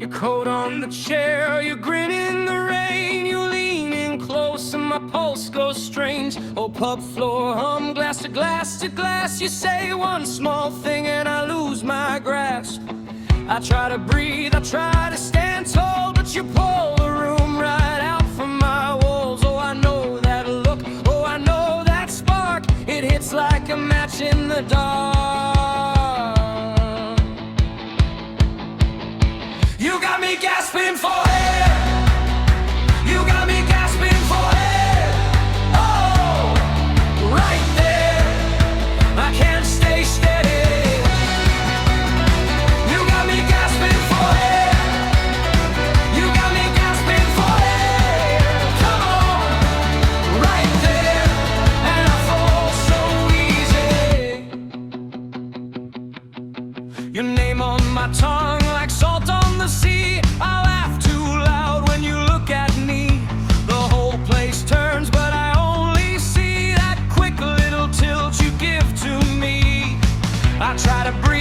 Your coat on the chair, you grin in the rain. You lean in close and my pulse goes strange. Oh, pub floor hum, glass to glass to glass. You say one small thing and I lose my grasp. I try to breathe, I try to stand tall, but you pull the room right out from my walls. Oh, I know that look, oh, I know that spark. It hits like a match in the dark. You got me gasping for air. You got me gasping for air. Oh, right there. I can't stay steady. You got me gasping for air. You got me gasping for air. Come on, right there. And I fall so easy. Your name on my tongue like salt on the sea. I laugh too loud when you look at me. The whole place turns, but I only see that quick little tilt you give to me. I try to breathe.